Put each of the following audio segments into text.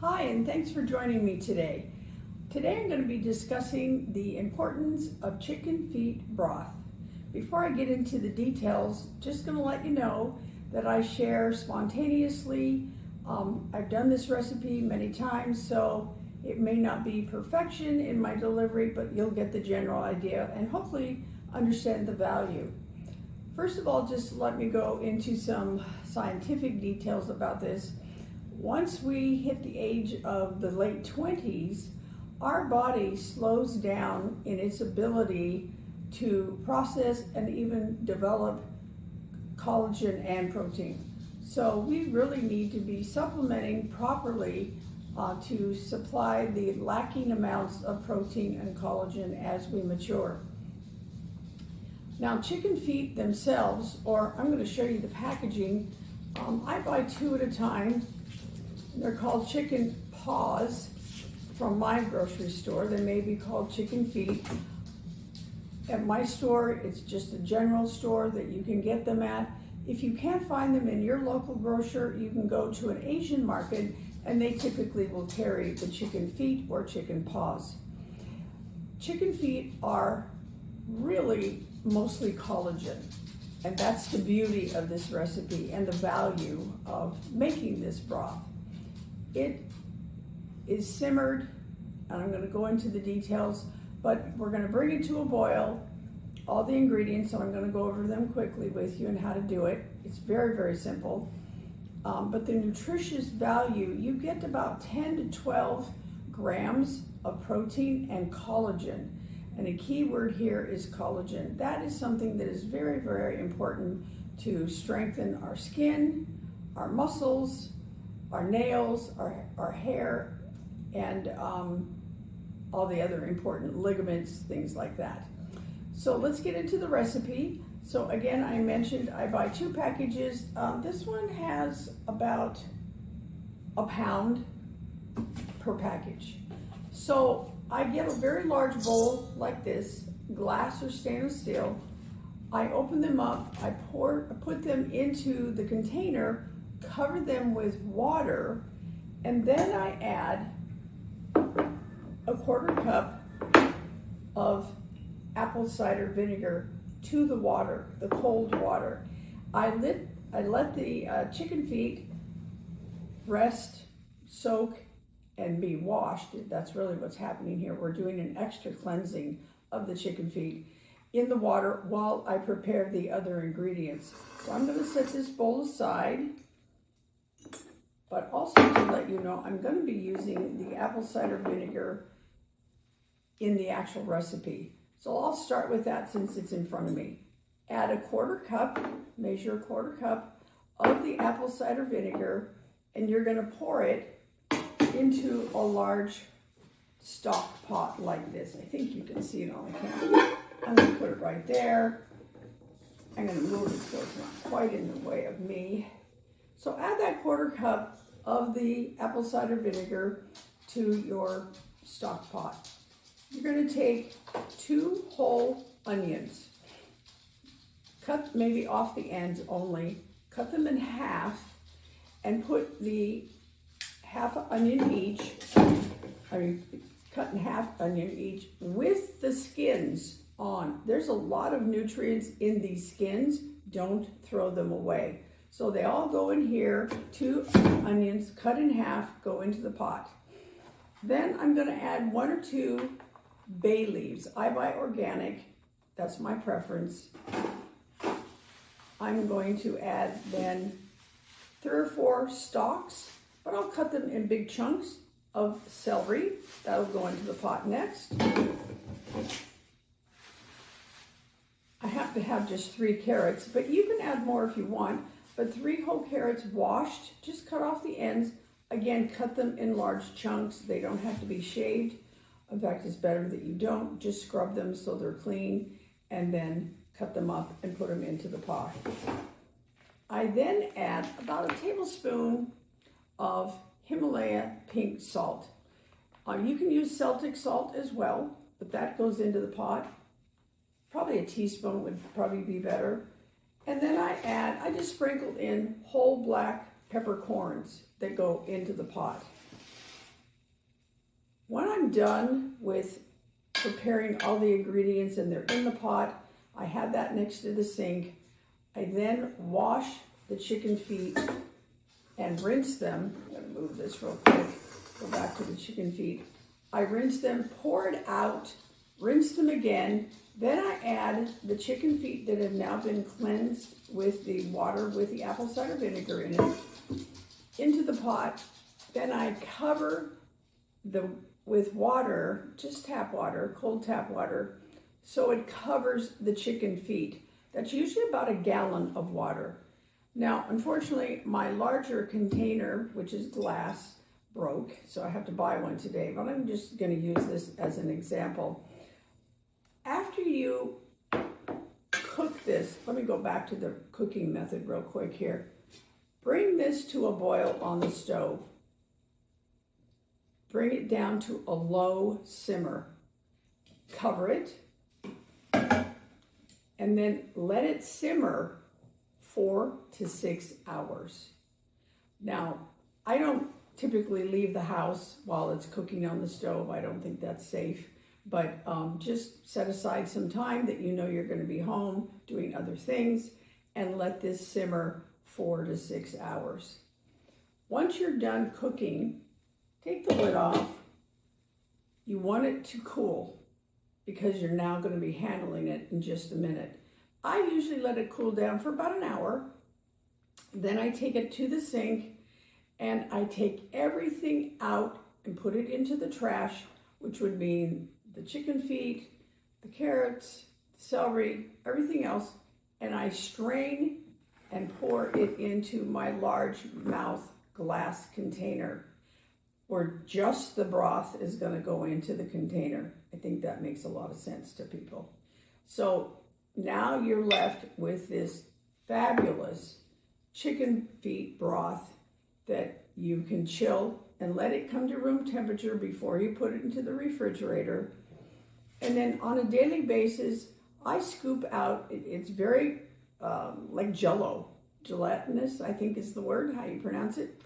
Hi, and thanks for joining me today. Today I'm going to be discussing the importance of chicken feet broth. Before I get into the details, just going to let you know that I share spontaneously. I've done this recipe many times, so it may not be perfection in my delivery, but you'll get the general idea and hopefully understand the value. First of all, just let me go into some scientific details about this. Once we hit the age of the late 20s, our body slows down in its ability to process and even develop collagen and protein. So we really need to be supplementing properly to supply the lacking amounts of protein and collagen as we mature. Now, chicken feet themselves, or I'm going to show you the packaging. I buy 2 at a time. They're called chicken paws from my grocery store. They may be called chicken feet. At my store, it's just a general store that you can get them at. If you can't find them in your local grocer, you can go to an Asian market and they typically will carry the chicken feet or chicken paws. Chicken feet are really mostly collagen, and that's the beauty of this recipe and the value of making this broth. It is simmered, and I'm going to go into the details, but we're going to bring it to a boil, all the ingredients, so I'm going to go over them quickly with you and how to do it. It's very, very simple, but the nutritious value, you get about 10 to 12 grams of protein and collagen, and a key word here is collagen. That is something that is very, very important to strengthen our skin, our muscles, our nails, our hair, and all the other important ligaments, things like that. So let's get into the recipe. So again, I mentioned I buy 2 packages. This one has about a pound per package. So I get a very large bowl like this, glass or stainless steel. I open them up, I put them into the container, cover them with water, and then I add a 1/4 cup of apple cider vinegar to the water, the cold water. I let the chicken feet rest, soak, and be washed. That's really what's happening here. We're doing an extra cleansing of the chicken feet in the water while I prepare the other ingredients. So I'm going to set this bowl aside. But also to let you know, I'm going to be using the apple cider vinegar in the actual recipe. So I'll start with that since it's in front of me. Add a 1/4 cup, measure a 1/4 cup of the apple cider vinegar, and you're going to pour it into a large stock pot like this. I think you can see it on the camera. I'm going to put it right there. I'm going to move it so it's not quite in the way of me. So add that 1/4 cup of the apple cider vinegar to your stock pot. You're going to take 2 whole onions, cut maybe off the ends only, cut them in half, and put the half onion each, cut in half onion each with the skins on. There's a lot of nutrients in these skins. Don't throw them away. So they all go in here. 2 onions cut in half go into the pot. Then I'm going to add 1 or 2 bay leaves. I buy organic. That's my preference. I'm going to add then 3 or 4 stalks, but I'll cut them in big chunks of celery. That'll go into the pot next. I have to have just 3 carrots, but you can add more if you want. But 3 whole carrots washed, just cut off the ends. Again, cut them in large chunks. They don't have to be shaved. In fact, it's better that you don't. Just scrub them so they're clean and then cut them up and put them into the pot. I then add about a tablespoon of Himalaya pink salt. You can use Celtic salt as well, but that goes into the pot. Probably a teaspoon would probably be better. And then I just sprinkled in whole black peppercorns that go into the pot. When I'm done with preparing all the ingredients and they're in the pot, I have that next to the sink. I then wash the chicken feet and rinse them. I'm gonna move this real quick, go back to the chicken feet. I rinse them, pour it out, rinse them again. Then I add the chicken feet that have now been cleansed with the water with the apple cider vinegar in it into the pot. Then I cover with water, just tap water, cold tap water, so it covers the chicken feet. That's usually about a gallon of water. Now, unfortunately, my larger container, which is glass, broke, so I have to buy one today, but I'm just gonna use this as an example. After you cook this, let me go back to the cooking method real quick here. Bring this to a boil on the stove. Bring it down to a low simmer. Cover it, and then let it simmer 4 to 6 hours. Now, I don't typically leave the house while it's cooking on the stove. I don't think that's safe, but just set aside some time that you know you're going to be home doing other things and let this simmer 4 to 6 hours. Once you're done cooking, take the lid off. You want it to cool because you're now going to be handling it in just a minute. I usually let it cool down for about an hour. Then I take it to the sink and I take everything out and put it into the trash, which would mean the chicken feet, the carrots, the celery, everything else, and I strain and pour it into my large mouth glass container where just the broth is going to go into the container. I think that makes a lot of sense to people. So now you're left with this fabulous chicken feet broth that you can chill and let it come to room temperature before you put it into the refrigerator. And then on a daily basis, I scoop out, it's very like Jell-O, gelatinous, I think is the word, how you pronounce it.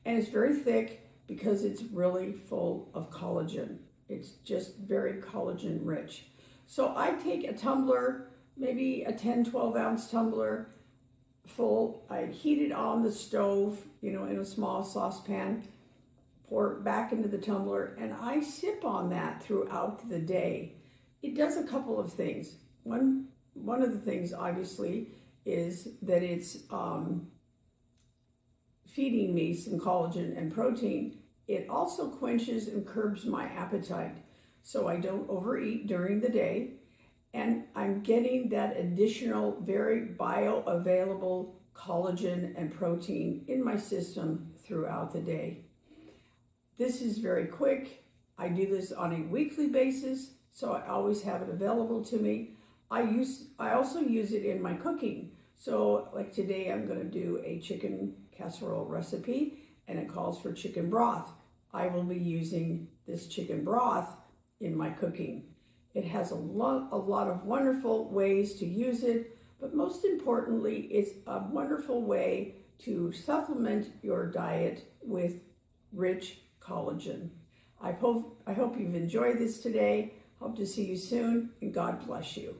And it's very thick because it's really full of collagen. It's just very collagen rich. So I take a tumbler, maybe a 10, 12 ounce tumbler full. I heat it on the stove, in a small saucepan, pour it back into the tumbler, and I sip on that throughout the day. It does a couple of things. One of the things, obviously, is that it's feeding me some collagen and protein. It also quenches and curbs my appetite, so I don't overeat during the day, and I'm getting that additional, very bioavailable collagen and protein in my system throughout the day. This is very quick. I do this on a weekly basis, so I always have it available to me. I also use it in my cooking. So like today, I'm going to do a chicken casserole recipe, and it calls for chicken broth. I will be using this chicken broth in my cooking. It has a lot of wonderful ways to use it, but most importantly, it's a wonderful way to supplement your diet with rich collagen. I hope you've enjoyed this today. Hope to see you soon, and God bless you.